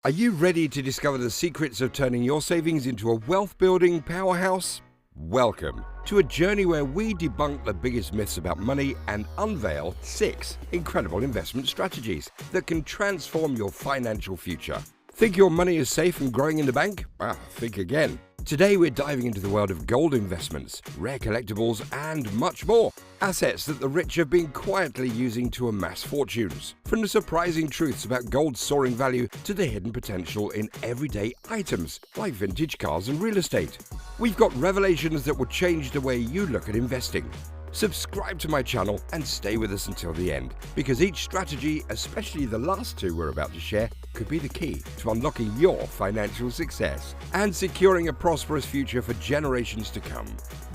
Are you ready to discover the secrets of turning your savings into a wealth-building powerhouse? Welcome to a journey where we debunk the biggest myths about money and unveil 6 incredible investment strategies that can transform your financial future. Think your money is safe and growing in the bank? Think again. Today we're diving into the world of gold investments, rare collectibles, and much more. Assets that the rich have been quietly using to amass fortunes. From the surprising truths about gold's soaring value to the hidden potential in everyday items like vintage cars and real estate. We've got revelations that will change the way you look at investing. Subscribe to my channel and stay with us until the end, because each strategy, especially the last 2 we're about to share, could be the key to unlocking your financial success and securing a prosperous future for generations to come.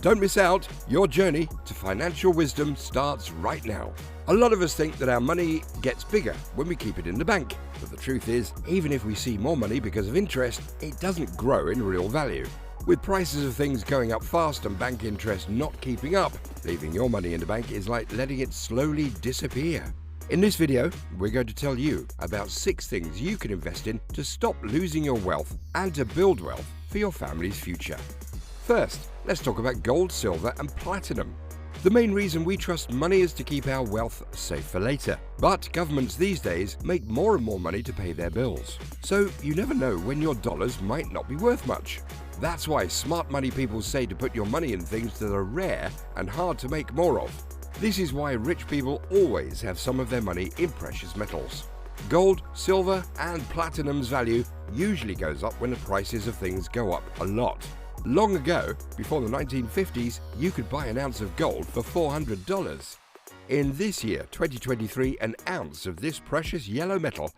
Don't miss out. Your journey to financial wisdom starts right now. A lot of us think that our money gets bigger when we keep it in the bank, but the truth is, even if we see more money because of interest, it doesn't grow in real value. With prices of things going up fast and bank interest not keeping up, leaving your money in the bank is like letting it slowly disappear. In this video, we're going to tell you about 6 things you can invest in to stop losing your wealth and to build wealth for your family's future. First, let's talk about gold, silver, and platinum. The main reason we trust money is to keep our wealth safe for later. But governments these days make more and more money to pay their bills. So you never know when your dollars might not be worth much. That's why smart money people say to put your money in things that are rare and hard to make more of. This is why rich people always have some of their money in precious metals. Gold, silver, and platinum's value usually goes up when the prices of things go up a lot. Long ago, before the 1950s, you could buy an ounce of gold for $400. In this year, 2023, an ounce of this precious yellow metal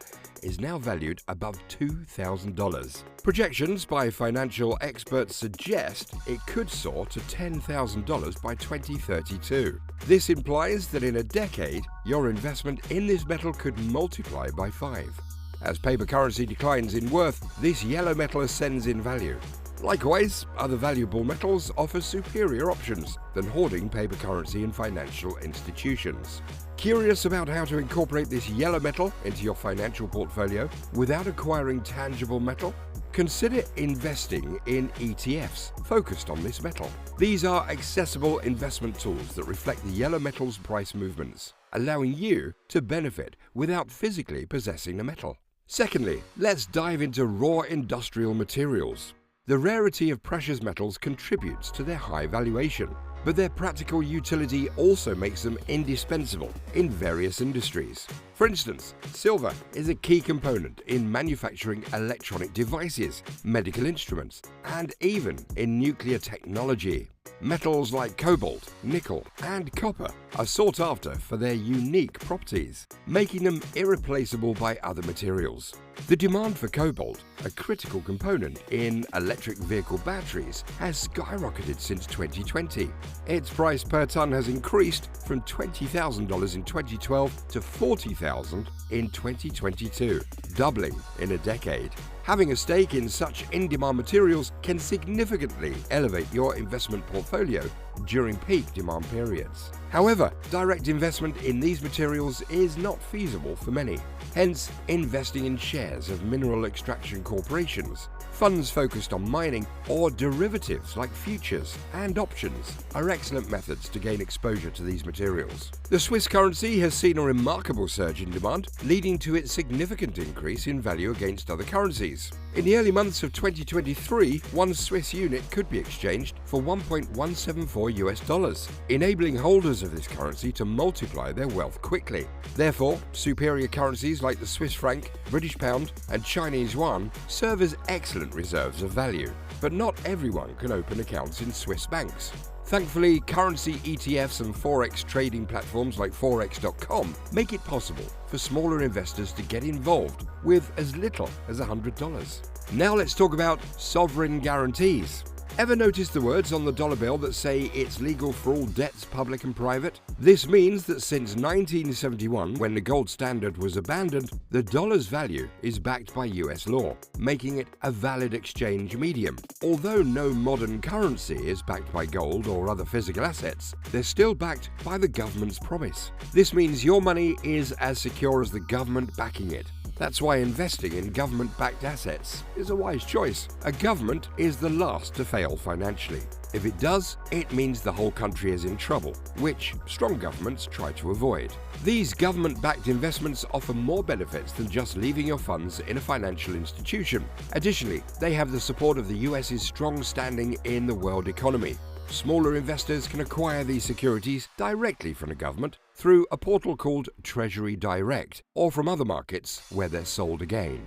is now valued above $2,000. Projections by financial experts suggest it could soar to $10,000 by 2032. This implies that in a decade, your investment in this metal could multiply by 5. As paper currency declines in worth, this yellow metal ascends in value. Likewise, other valuable metals offer superior options than hoarding paper currency in financial institutions. Curious about how to incorporate this yellow metal into your financial portfolio without acquiring tangible metal? Consider investing in ETFs focused on this metal. These are accessible investment tools that reflect the yellow metal's price movements, allowing you to benefit without physically possessing the metal. Secondly, let's dive into raw industrial materials. The rarity of precious metals contributes to their high valuation, but their practical utility also makes them indispensable in various industries. For instance, silver is a key component in manufacturing electronic devices, medical instruments, and even in nuclear technology. Metals like cobalt, nickel, and copper are sought after for their unique properties, making them irreplaceable by other materials. The demand for cobalt, a critical component in electric vehicle batteries, has skyrocketed since 2020. Its price per ton has increased from $20,000 in 2012 to $40,000 in 2022, doubling in a decade. Having a stake in such in-demand materials can significantly elevate your investment portfolio during peak demand periods. However, direct investment in these materials is not feasible for many. Hence, investing in shares of mineral extraction corporations, funds focused on mining, or derivatives like futures and options are excellent methods to gain exposure to these materials. The Swiss currency has seen a remarkable surge in demand, leading to its significant increase in value against other currencies. In the early months of 2023, one Swiss unit could be exchanged for $1.174, enabling holders of this currency to multiply their wealth quickly. Therefore, superior currencies like the Swiss franc, British pound, and Chinese yuan serve as excellent reserves of value. But not everyone can open accounts in Swiss banks. Thankfully, currency ETFs and forex trading platforms like forex.com make it possible for smaller investors to get involved with as little as $100. Now let's talk about sovereign guarantees. Ever notice the words on the dollar bill that say it's legal for all debts, public and private? This means that since 1971, when the gold standard was abandoned, the dollar's value is backed by US law, making it a valid exchange medium. Although no modern currency is backed by gold or other physical assets, they're still backed by the government's promise. This means your money is as secure as the government backing it. That's why investing in government-backed assets is a wise choice. A government is the last to fail financially. If it does, it means the whole country is in trouble, which strong governments try to avoid. These government-backed investments offer more benefits than just leaving your funds in a financial institution. Additionally, they have the support of the US's strong standing in the world economy. Smaller investors can acquire these securities directly from the government through a portal called Treasury Direct, or from other markets where they're sold again.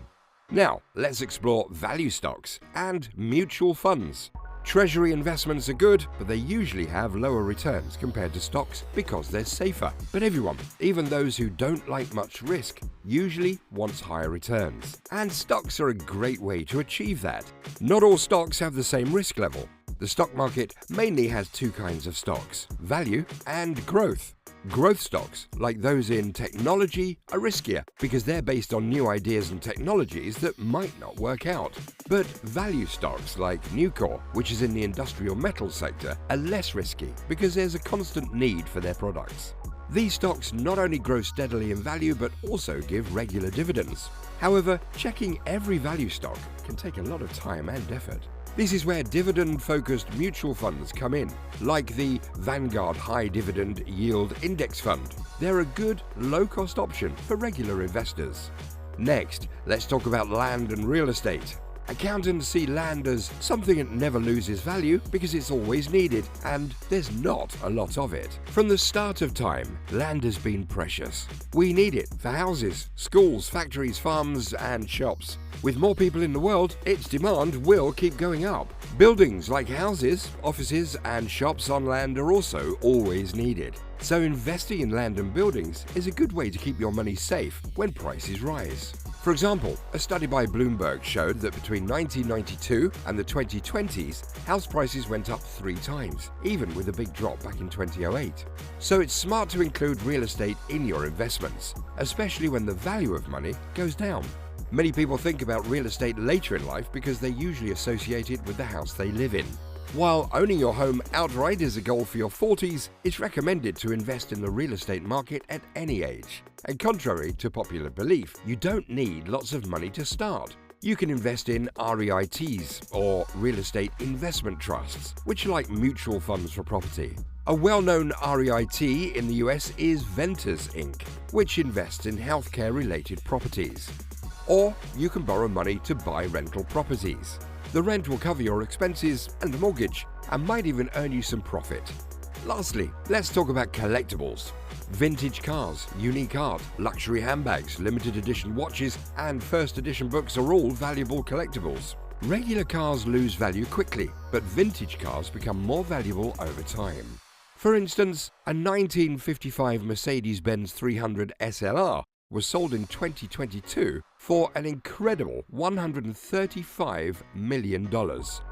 Now, let's explore value stocks and mutual funds. Treasury investments are good, but they usually have lower returns compared to stocks because they're safer. But everyone, even those who don't like much risk, usually wants higher returns. And stocks are a great way to achieve that. Not all stocks have the same risk level. The stock market mainly has two kinds of stocks: value and growth. Growth stocks, like those in technology, are riskier because they're based on new ideas and technologies that might not work out. But value stocks like Nucor, which is in the industrial metals sector, are less risky because there's a constant need for their products. These stocks not only grow steadily in value but also give regular dividends. However, checking every value stock can take a lot of time and effort. This is where dividend-focused mutual funds come in, like the Vanguard High Dividend Yield Index Fund. They're a good, low-cost option for regular investors. Next, let's talk about land and real estate. Accountants see land as something that never loses value because it's always needed, and there's not a lot of it. From the start of time, land has been precious. We need it for houses, schools, factories, farms, and shops. With more people in the world, its demand will keep going up. Buildings like houses, offices, and shops on land are also always needed. So investing in land and buildings is a good way to keep your money safe when prices rise. For example, a study by Bloomberg showed that between 1992 and the 2020s, house prices went up 3 times, even with a big drop back in 2008. So it's smart to include real estate in your investments, especially when the value of money goes down. Many people think about real estate later in life because they usually associate it with the house they live in. While owning your home outright is a goal for your 40s, it's recommended to invest in the real estate market at any age. And contrary to popular belief, you don't need lots of money to start. You can invest in REITs, or real estate investment trusts, which are like mutual funds for property. A well-known REIT in the US is Ventas Inc., which invests in healthcare-related properties. Or you can borrow money to buy rental properties. The rent will cover your expenses and the mortgage, and might even earn you some profit. Lastly, let's talk about collectibles. Vintage cars, unique art, luxury handbags, limited edition watches, and first edition books are all valuable collectibles. Regular cars lose value quickly, but vintage cars become more valuable over time. For instance, a 1955 Mercedes-Benz 300 SLR was sold in 2022 for an incredible $135 million.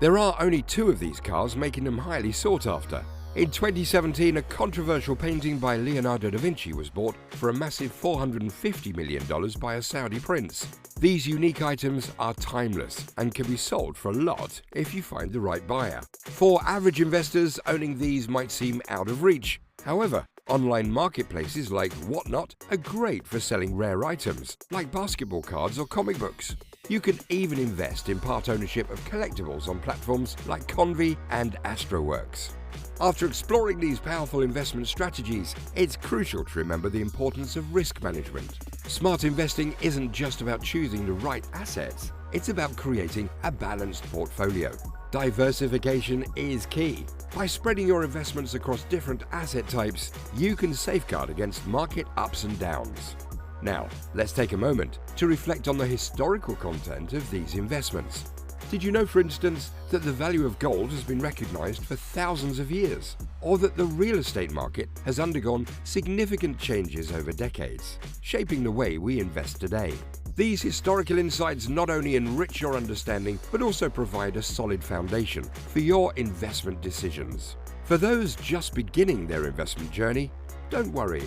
There are only 2 of these cars, making them highly sought after. In 2017, a controversial painting by Leonardo da Vinci was bought for a massive $450 million by a Saudi prince. These unique items are timeless and can be sold for a lot if you find the right buyer. For average investors, owning these might seem out of reach. However, online marketplaces like Whatnot are great for selling rare items, like basketball cards or comic books. You can even invest in part ownership of collectibles on platforms like Convi and Astroworks. After exploring these powerful investment strategies, it's crucial to remember the importance of risk management. Smart investing isn't just about choosing the right assets, it's about creating a balanced portfolio. Diversification is key. By spreading your investments across different asset types, you can safeguard against market ups and downs. Now, let's take a moment to reflect on the historical content of these investments. Did you know, for instance, that the value of gold has been recognized for thousands of years? Or that the real estate market has undergone significant changes over decades, shaping the way we invest today? These historical insights not only enrich your understanding, but also provide a solid foundation for your investment decisions. For those just beginning their investment journey, don't worry.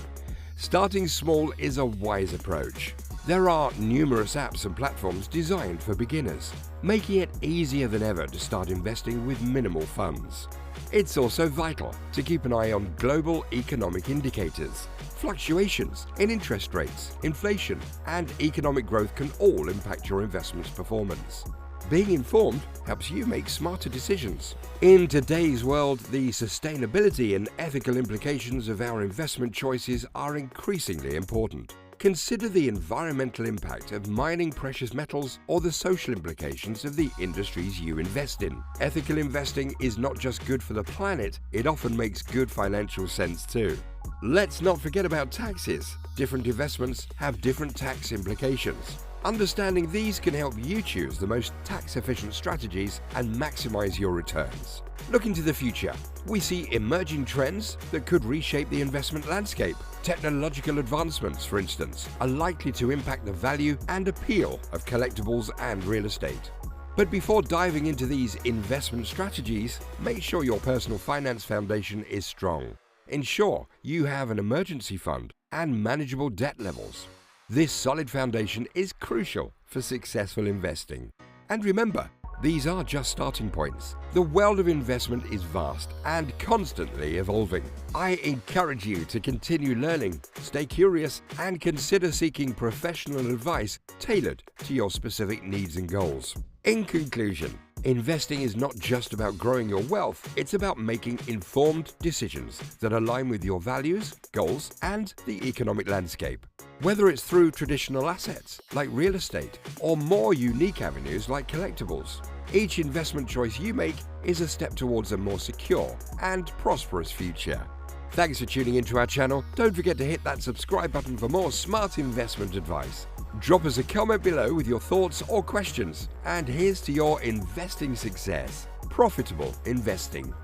Starting small is a wise approach. There are numerous apps and platforms designed for beginners, making it easier than ever to start investing with minimal funds. It's also vital to keep an eye on global economic indicators. Fluctuations in interest rates, inflation, and economic growth can all impact your investment's performance. Being informed helps you make smarter decisions. In today's world, the sustainability and ethical implications of our investment choices are increasingly important. Consider the environmental impact of mining precious metals or the social implications of the industries you invest in. Ethical investing is not just good for the planet, it often makes good financial sense too. Let's not forget about taxes. Different investments have different tax implications. Understanding these can help you choose the most tax-efficient strategies and maximize your returns. Looking to the future, we see emerging trends that could reshape the investment landscape. Technological advancements, for instance, are likely to impact the value and appeal of collectibles and real estate. But before diving into these investment strategies, make sure your personal finance foundation is strong. Ensure you have an emergency fund and manageable debt levels. This solid foundation is crucial for successful investing. And remember, these are just starting points. The world of investment is vast and constantly evolving. I encourage you to continue learning, stay curious, and consider seeking professional advice tailored to your specific needs and goals. In conclusion, investing is not just about growing your wealth, it's about making informed decisions that align with your values, goals, and the economic landscape. Whether it's through traditional assets like real estate or more unique avenues like collectibles, each investment choice you make is a step towards a more secure and prosperous future. Thanks for tuning into our channel. Don't forget to hit that subscribe button for more smart investment advice. Drop us a comment below with your thoughts or questions. And here's to your investing success. Profitable investing.